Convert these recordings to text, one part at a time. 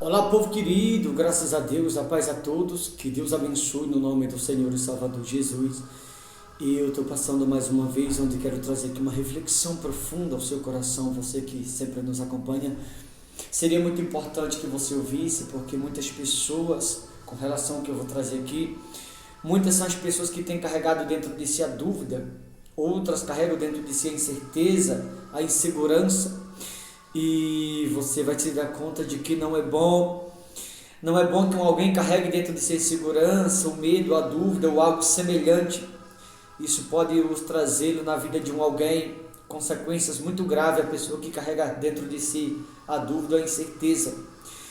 Olá, povo querido, graças a Deus, a paz a todos, que Deus abençoe no nome do Senhor e Salvador Jesus. E eu estou passando mais uma vez, onde quero trazer aqui uma reflexão profunda ao seu coração, você que sempre nos acompanha. Seria muito importante que você ouvisse, porque muitas pessoas, com relação ao que eu vou trazer aqui, muitas são as pessoas que têm carregado dentro de si a dúvida, outras carregam dentro de si a incerteza, a insegurança. E você vai se dar conta de que não é bom que alguém carregue dentro de si a insegurança, o medo, a dúvida ou algo semelhante. Isso pode nos trazer na vida de alguém consequências muito graves, a pessoa que carrega dentro de si a dúvida ou a incerteza.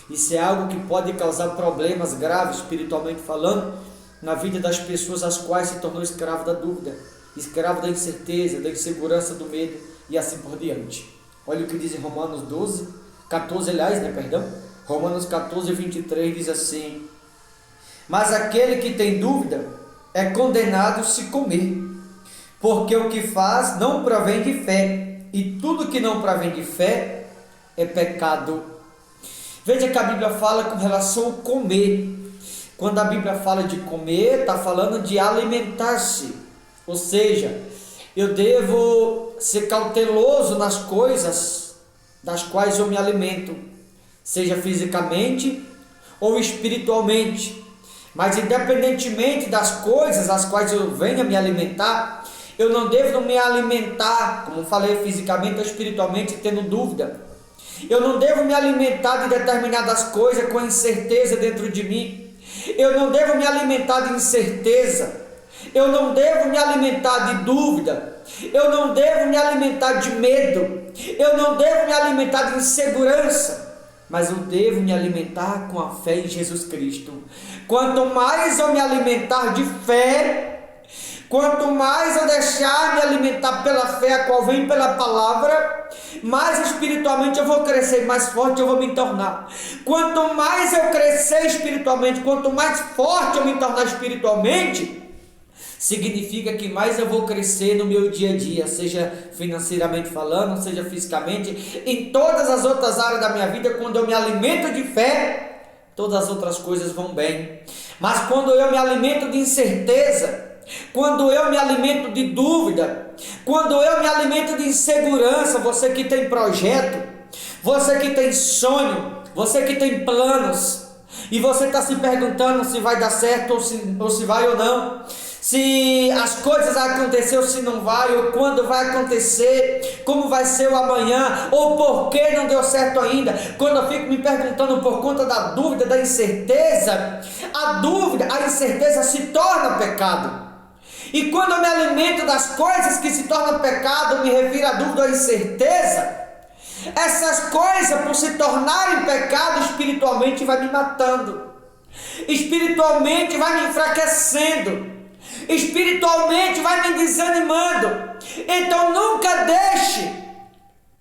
Isso é algo que pode causar problemas graves, espiritualmente falando, na vida das pessoas as quais se tornou escravo da dúvida, escravo da incerteza, da insegurança, do medo e assim por diante. Olha o que diz em Romanos 14, Romanos 14, 23 diz assim: mas aquele que tem dúvida é condenado se comer, porque o que faz não provém de fé, e tudo que não provém de fé é pecado. Veja que a Bíblia fala com relação ao comer. Quando a Bíblia fala de comer, está falando de alimentar-se, ou seja, eu devo ser cauteloso nas coisas das quais eu me alimento, seja fisicamente ou espiritualmente. Mas independentemente das coisas às quais eu venha me alimentar, eu não devo me alimentar, como falei, fisicamente ou espiritualmente, tendo dúvida. Eu não devo me alimentar de determinadas coisas com incerteza dentro de mim. Eu não devo me alimentar de incerteza. Eu não devo me alimentar de dúvida, eu não devo me alimentar de medo, eu não devo me alimentar de insegurança, mas eu devo me alimentar com a fé em Jesus Cristo. Quanto mais eu me alimentar de fé, quanto mais eu deixar me alimentar pela fé, a qual vem pela palavra, mais espiritualmente eu vou crescer, mais forte eu vou me tornar. Quanto mais eu crescer espiritualmente, quanto mais forte eu me tornar espiritualmente, significa que mais eu vou crescer no meu dia a dia, seja financeiramente falando, seja fisicamente, em todas as outras áreas da minha vida. Quando eu me alimento de fé, todas as outras coisas vão bem. Mas quando eu me alimento de incerteza, quando eu me alimento de dúvida, quando eu me alimento de insegurança, você que tem projeto, você que tem sonho, você que tem planos, e você está se perguntando se vai dar certo ou se vai ou não, se as coisas vão acontecer ou se não vai, ou quando vai acontecer, como vai ser o amanhã, ou por que não deu certo ainda. Quando eu fico me perguntando por conta da dúvida, da incerteza, a dúvida, a incerteza se torna pecado. E quando eu me alimento das coisas que se tornam pecado, eu me refiro à dúvida ou à incerteza, essas coisas, por se tornarem pecado, espiritualmente vai me matando, espiritualmente vai me enfraquecendo, espiritualmente vai me desanimando. Então nunca deixe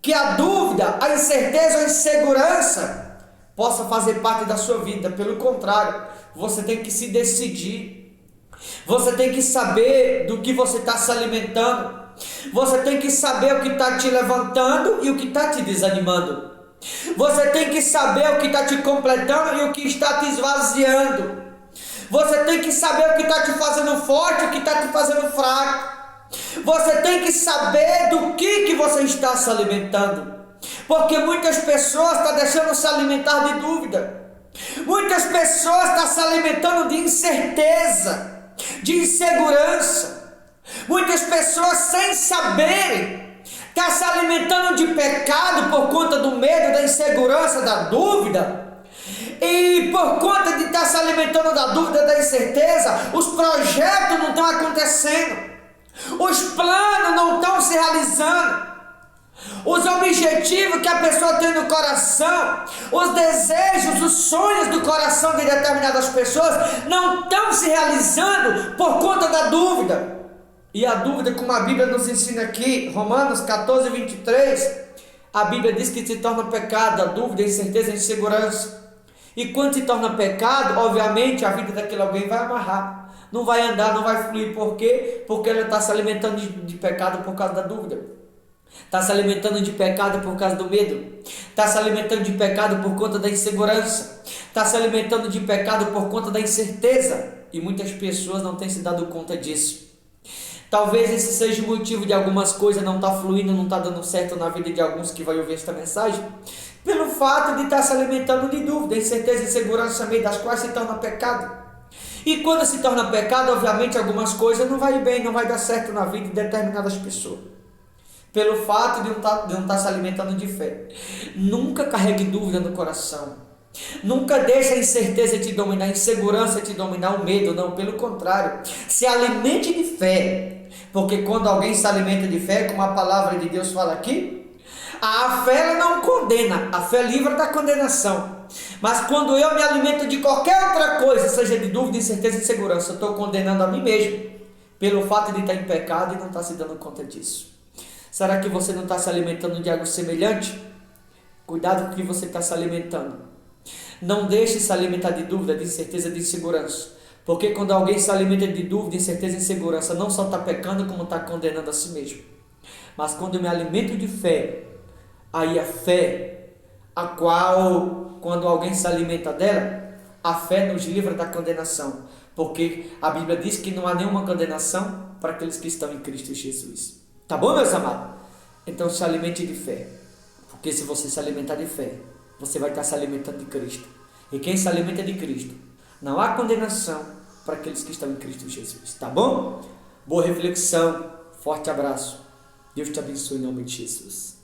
que a dúvida, a incerteza ou a insegurança possa fazer parte da sua vida. Pelo contrário, você tem que se decidir, você tem que saber do que você está se alimentando, você tem que saber o que está te levantando e o que está te desanimando, você tem que saber o que está te completando e o que está te esvaziando. Você tem que saber o que está te fazendo forte e o que está te fazendo fraco. Você tem que saber do que você está se alimentando. Porque muitas pessoas estão deixando se alimentar de dúvida. Muitas pessoas estão se alimentando de incerteza, de insegurança. Muitas pessoas sem saberem estão se alimentando de pecado por conta do medo, da insegurança, da dúvida. E por conta de estar se alimentando da dúvida, da incerteza, os projetos não estão acontecendo, os planos não estão se realizando, os objetivos que a pessoa tem no coração, os desejos, os sonhos do coração de determinadas pessoas não estão se realizando por conta da dúvida. E a dúvida, como a Bíblia nos ensina aqui, Romanos 14, 23, a Bíblia diz que se torna pecado a dúvida, a incerteza e a insegurança. E quando se torna pecado, obviamente a vida daquele alguém vai amarrar, não vai andar, não vai fluir. Por quê? Porque ela está se alimentando de pecado por causa da dúvida. Está se alimentando de pecado por causa do medo? Está se alimentando de pecado por conta da insegurança? Está se alimentando de pecado por conta da incerteza? E muitas pessoas não têm se dado conta disso. Talvez esse seja o motivo de algumas coisas não estar fluindo, não estar dando certo na vida de alguns que vai ouvir esta mensagem, pelo fato de estar se alimentando de dúvida, incerteza e insegurança, meio das quais se torna pecado. E quando se torna pecado, obviamente algumas coisas não vai bem, não vai dar certo na vida de determinadas pessoas. Pelo fato de não estar se alimentando de fé. Nunca carregue dúvida no coração. Nunca deixe a incerteza te dominar, a insegurança te dominar, o medo, não, pelo contrário. Se alimente de fé, porque quando alguém se alimenta de fé, como a palavra de Deus fala aqui, a fé ela não condena, a fé livra da condenação. Mas quando eu me alimento de qualquer outra coisa, seja de dúvida, incerteza e insegurança, eu estou condenando a mim mesmo, pelo fato de estar em pecado e não estar se dando conta disso. Será que você não está se alimentando de algo semelhante? Cuidado com o que você está se alimentando. Não deixe se alimentar de dúvida, de incerteza, de insegurança. Porque quando alguém se alimenta de dúvida, incerteza e insegurança, não só está pecando, como está condenando a si mesmo. Mas quando eu me alimento de fé, aí a fé, a qual, quando alguém se alimenta dela, a fé nos livra da condenação. Porque a Bíblia diz que não há nenhuma condenação para aqueles que estão em Cristo Jesus. Tá bom, meus amados? Então se alimente de fé. Porque se você se alimentar de fé, você vai estar se alimentando de Cristo. E quem se alimenta de Cristo, não há condenação para aqueles que estão em Cristo Jesus. Tá bom? Boa reflexão. Forte abraço. Deus te abençoe em nome de Jesus.